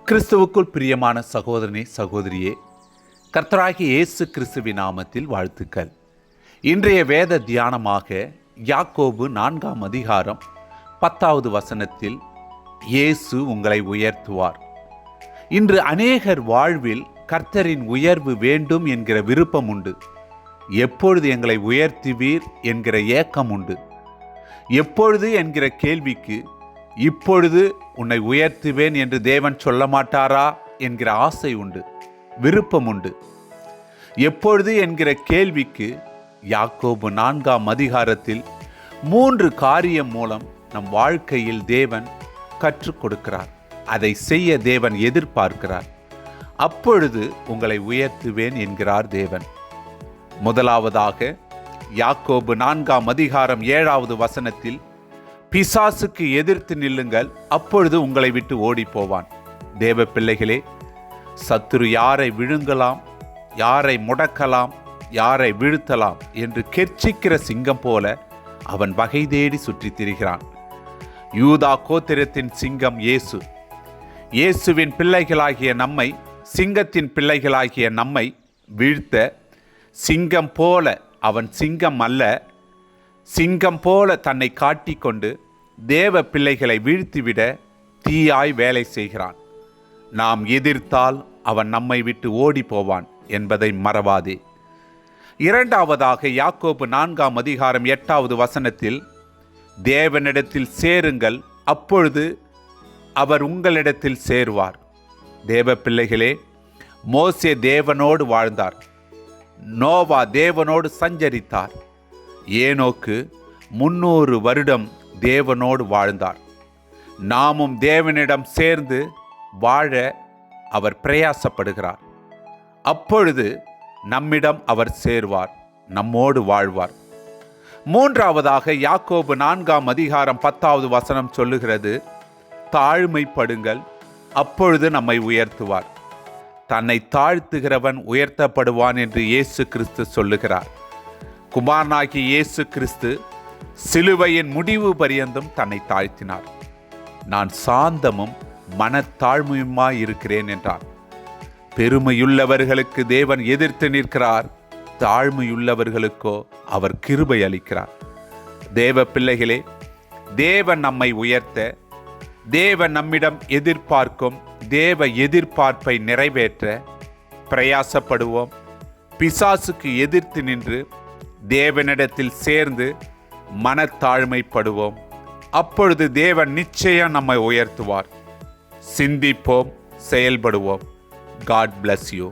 கிறிஸ்துவுக்குள் பிரியமான சகோதரனே சகோதரியே, கர்த்தராகிய இயேசு கிறிஸ்துவின் நாமத்தில் வாழ்த்துக்கள். இன்றைய வேத தியானமாக யாக்கோபு 4ஆம் அதிகாரம் 10வது வசனத்தில் இயேசு உங்களை உயர்த்துவார். இன்று அநேகர் வாழ்வில் கர்த்தரின் உயர்வு வேண்டும் என்கிற விருப்பம் உண்டு. எப்பொழுது எங்களை உயர்த்துவீர் என்கிற ஏக்கம் உண்டு. எப்பொழுது என்கிற கேள்விக்கு இப்பொழுது உன்னை உயர்த்துவேன் என்று தேவன் சொல்ல மாட்டாரா என்கிற ஆசை உண்டு, விருப்பம் உண்டு. எப்பொழுது என்கிற கேள்விக்கு யாக்கோபு 4ஆம் அதிகாரத்தில் 3 காரியம் மூலம் நம் வாழ்க்கையில் தேவன் கற்றுக் கொடுக்கிறார். அதை செய்ய தேவன் எதிர்பார்க்கிறார். அப்பொழுது உங்களை உயர்த்துவேன் என்கிறார் தேவன். முதலாவதாக யாக்கோபு 4ஆம் அதிகாரம் 7வது வசனத்தில், பிசாசுக்கு எதிர்த்து நில்லுங்கள், அப்பொழுது உங்களை விட்டு ஓடி போவான். தேவ பிள்ளைகளே, சத்துரு யாரை விழுங்கலாம், யாரை முடக்கலாம், யாரை வீழ்த்தலாம் என்று கெர்ச்சிக்கிற சிங்கம் போல அவன் வகை தேடி சுற்றித் திரிகிறான். யூதா கோத்திரத்தின் சிங்கம் இயேசு. இயேசுவின் பிள்ளைகளாகிய நம்மை, சிங்கத்தின் பிள்ளைகளாகிய நம்மை வீழ்த்த சிங்கம் போல, அவன் சிங்கம் அல்ல, சிங்கம் போல தன்னை காட்டிக்கொண்டு தேவ பிள்ளைகளை வீழ்த்திவிட தீயாய் வேலை செய்கிறான். நாம் எதிர்த்தால் அவன் நம்மை விட்டு ஓடி போவான் என்பதை மறவாதே. இரண்டாவதாக யாக்கோபு 4ஆம் அதிகாரம் 8வது வசனத்தில், தேவனிடத்தில் சேருங்கள், அப்பொழுது அவர் உங்களிடத்தில் சேருவார். தேவ பிள்ளைகளே, மோசே தேவனோடு வாழ்ந்தார். நோவா தேவனோடு சஞ்சரித்தார். ஏனோக்கு 300 வருடம் தேவனோடு வாழ்ந்தார். நாமும் தேவனிடம் சேர்ந்து வாழ அவர் பிரயாசப்படுகிறார். அப்பொழுது நம்மிடம் அவர் சேர்வார், நம்மோடு வாழ்வார். மூன்றாவதாக யாக்கோபு 4ஆம் அதிகாரம் 10வது வசனம் சொல்லுகிறது, தாழ்மைப்படுங்கள், அப்பொழுது நம்மை உயர்த்துவார். தன்னை தாழ்த்துகிறவன் உயர்த்தப்படுவான் என்று இயேசு கிறிஸ்து சொல்லுகிறார். குமாரனாகிய இயேசு கிறிஸ்து சிலுவையின் முடிவு பரியந்தம் தன்னை தாழ்த்தினார். நான் சாந்தமும் மனத்தாழ்மையுமாய் இருக்கிறேன் என்றார். பெருமையுள்ளவர்களுக்கு தேவன் எதிர்த்து நிற்கிறார், தாழ்மையுள்ளவர்களுக்கோ அவர் கிருபை அளிக்கிறார். தேவ பிள்ளைகளே, தேவன் நம்மை உயர்த்த, தேவன் நம்மிடம் எதிர்பார்க்கும் தேவ எதிர்பார்ப்பை நிறைவேற்ற பிரயாசப்படுவோம். பிசாசுக்கு எதிர்த்து நின்று தேவனிடத்தில் சேர்ந்து மனத்தாழ்மைப்படுவோம். அப்பொழுது தேவன் நிச்சயம் நம்மை உயர்த்துவார். சிந்திப்போம், செயல்படுவோம். God bless you.